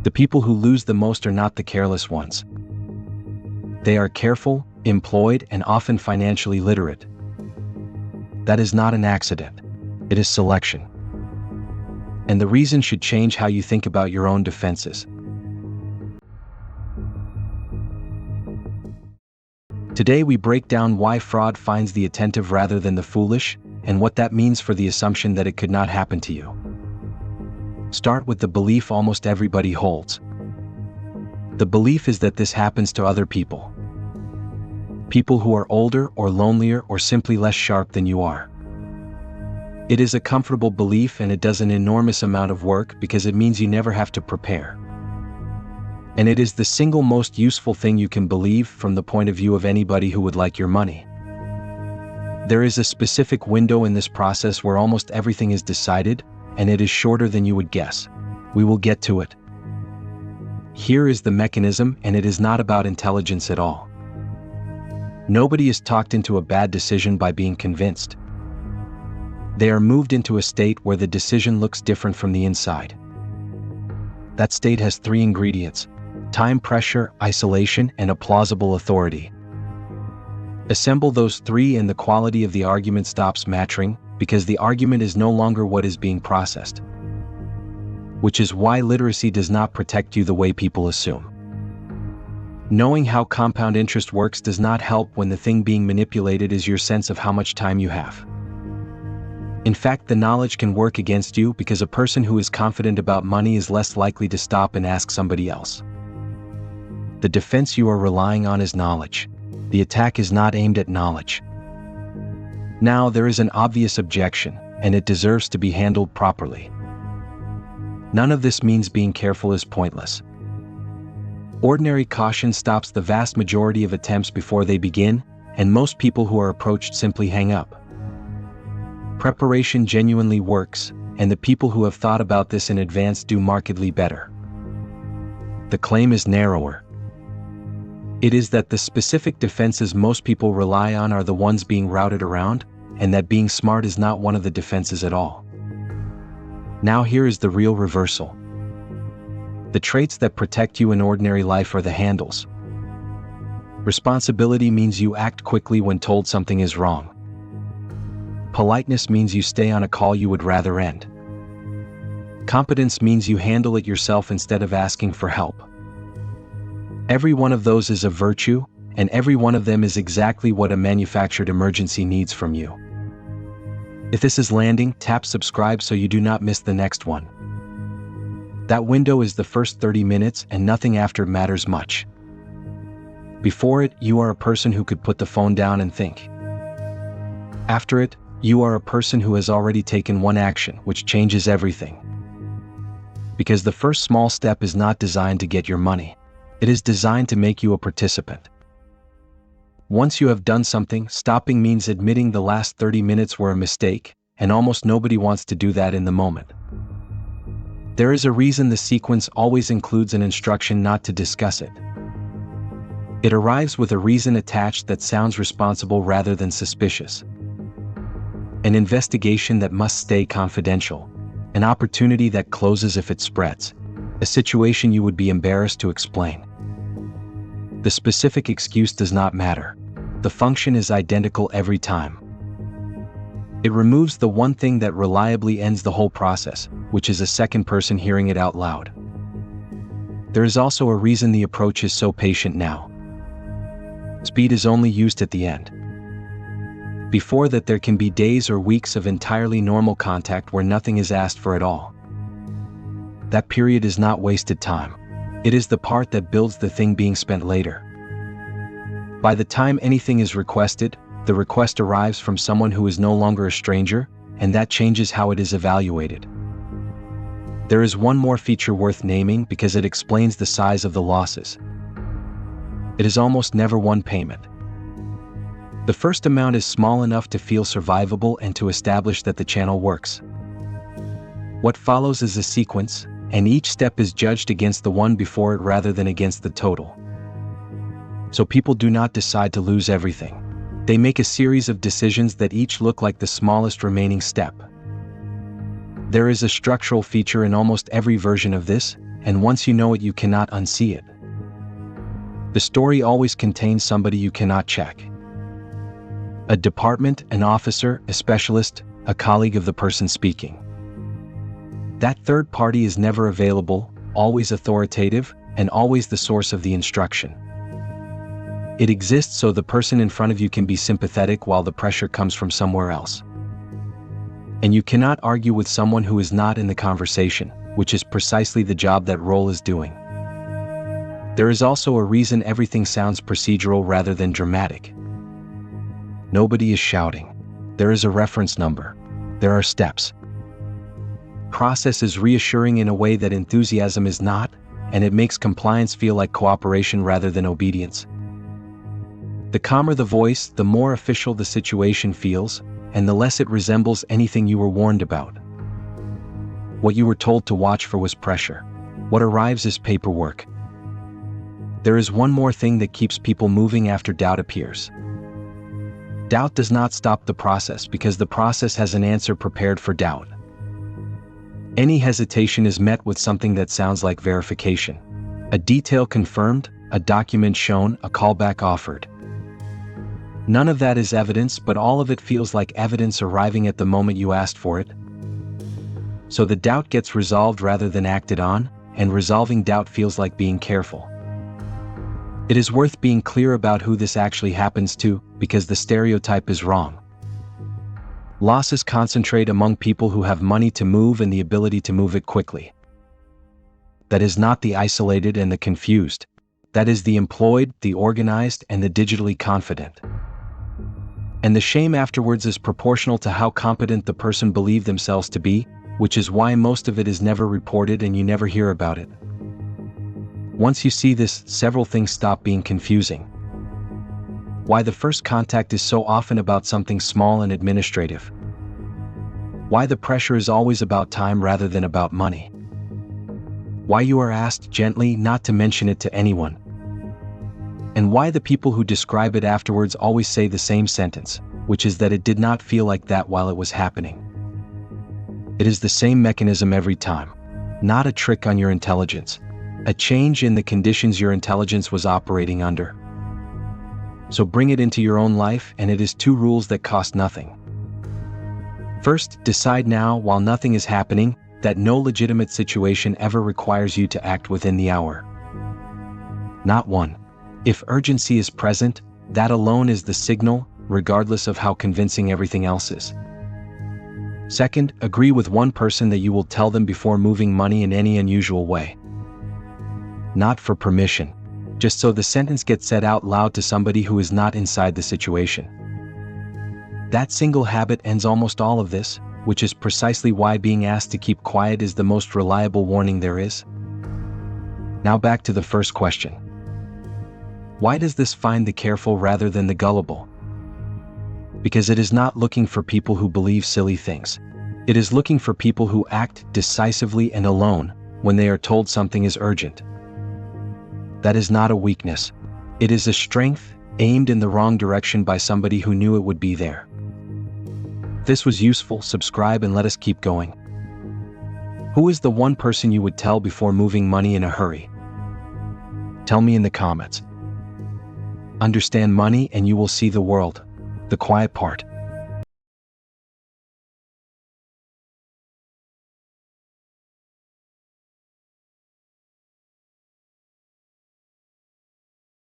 The people who lose the most are not the careless ones. They are careful, employed, and often financially literate. That is not an accident. It is selection. And the reason should change how you think about your own defenses. Today we break down why fraud finds the attentive rather than the foolish, and what that means for the assumption that it could not happen to you. Start with the belief almost everybody holds. The belief is that this happens to other people. People who are older or lonelier or simply less sharp than you are. It is a comfortable belief, and it does an enormous amount of work because it means you never have to prepare. And it is the single most useful thing you can believe from the point of view of anybody who would like your money. There is a specific window in this process where almost everything is decided, and it is shorter than you would guess. We will get to it. Here is the mechanism, and it is not about intelligence at all. Nobody is talked into a bad decision by being convinced. They are moved into a state where the decision looks different from the inside. That state has 3 ingredients: time pressure, isolation, and a plausible authority. Assemble those 3 and the quality of the argument stops mattering, because the argument is no longer what is being processed. Which is why literacy does not protect you the way people assume. Knowing how compound interest works does not help when the thing being manipulated is your sense of how much time you have. In fact, the knowledge can work against you because a person who is confident about money is less likely to stop and ask somebody else. The defense you are relying on is knowledge. The attack is not aimed at knowledge. Now, there is an obvious objection, and it deserves to be handled properly. None of this means being careful is pointless. Ordinary caution stops the vast majority of attempts before they begin, and most people who are approached simply hang up. Preparation genuinely works, and the people who have thought about this in advance do markedly better. The claim is narrower. It is that the specific defenses most people rely on are the ones being routed around, and that being smart is not one of the defenses at all. Now here is the real reversal. The traits that protect you in ordinary life are the handles. Responsibility means you act quickly when told something is wrong. Politeness means you stay on a call you would rather end. Competence means you handle it yourself instead of asking for help. Every one of those is a virtue, and every one of them is exactly what a manufactured emergency needs from you. If this is landing, tap subscribe so you do not miss the next one. That window is the first 30 minutes, and nothing after matters much. Before it, you are a person who could put the phone down and think. After it, you are a person who has already taken one action, which changes everything. Because the first small step is not designed to get your money. It is designed to make you a participant. Once you have done something, stopping means admitting the last 30 minutes were a mistake, and almost nobody wants to do that in the moment. There is a reason the sequence always includes an instruction not to discuss it. It arrives with a reason attached that sounds responsible rather than suspicious. An investigation that must stay confidential. An opportunity that closes if it spreads. A situation you would be embarrassed to explain. The specific excuse does not matter. The function is identical every time. It removes the one thing that reliably ends the whole process, which is a second person hearing it out loud. There is also a reason the approach is so patient now. Speed is only used at the end. Before that, there can be days or weeks of entirely normal contact where nothing is asked for at all. That period is not wasted time. It is the part that builds the thing being spent later. By the time anything is requested, the request arrives from someone who is no longer a stranger, and that changes how it is evaluated. There is one more feature worth naming because it explains the size of the losses. It is almost never one payment. The first amount is small enough to feel survivable and to establish that the channel works. What follows is a sequence, and each step is judged against the one before it rather than against the total. So people do not decide to lose everything. They make a series of decisions that each look like the smallest remaining step. There is a structural feature in almost every version of this, and once you know it, you cannot unsee it. The story always contains somebody you cannot check. A department, an officer, a specialist, a colleague of the person speaking. That third party is never available, always authoritative, and always the source of the instruction. It exists so the person in front of you can be sympathetic while the pressure comes from somewhere else. And you cannot argue with someone who is not in the conversation, which is precisely the job that role is doing. There is also a reason everything sounds procedural rather than dramatic. Nobody is shouting. There is a reference number. There are steps. Process is reassuring in a way that enthusiasm is not, and it makes compliance feel like cooperation rather than obedience. The calmer the voice, the more official the situation feels, and the less it resembles anything you were warned about. What you were told to watch for was pressure. What arrives is paperwork. There is one more thing that keeps people moving after doubt appears. Doubt does not stop the process because the process has an answer prepared for doubt. Any hesitation is met with something that sounds like verification. A detail confirmed, a document shown, a callback offered. None of that is evidence, but all of it feels like evidence arriving at the moment you asked for it. So the doubt gets resolved rather than acted on, and resolving doubt feels like being careful. It is worth being clear about who this actually happens to, because the stereotype is wrong. Losses concentrate among people who have money to move and the ability to move it quickly. That is not the isolated and the confused. That is the employed, the organized, and the digitally confident. And the shame afterwards is proportional to how competent the person believed themselves to be, which is why most of it is never reported and you never hear about it. Once you see this, several things stop being confusing. Why the first contact is so often about something small and administrative. Why the pressure is always about time rather than about money. Why you are asked gently not to mention it to anyone. And why the people who describe it afterwards always say the same sentence, which is that it did not feel like that while it was happening. It is the same mechanism every time. Not a trick on your intelligence. A change in the conditions your intelligence was operating under. So bring it into your own life, and it is 2 rules that cost nothing. First, decide now, while nothing is happening, that no legitimate situation ever requires you to act within the hour. Not 1. If urgency is present, that alone is the signal, regardless of how convincing everything else is. Second, agree with one person that you will tell them before moving money in any unusual way. Not for permission, just so the sentence gets said out loud to somebody who is not inside the situation. That single habit ends almost all of this, which is precisely why being asked to keep quiet is the most reliable warning there is. Now back to the first question. Why does this find the careful rather than the gullible? Because it is not looking for people who believe silly things. It is looking for people who act decisively and alone when they are told something is urgent. That is not a weakness. It is a strength, aimed in the wrong direction by somebody who knew it would be there. If this was useful, subscribe and let us keep going. Who is the one person you would tell before moving money in a hurry? Tell me in the comments. Understand money and you will see the world. The quiet part.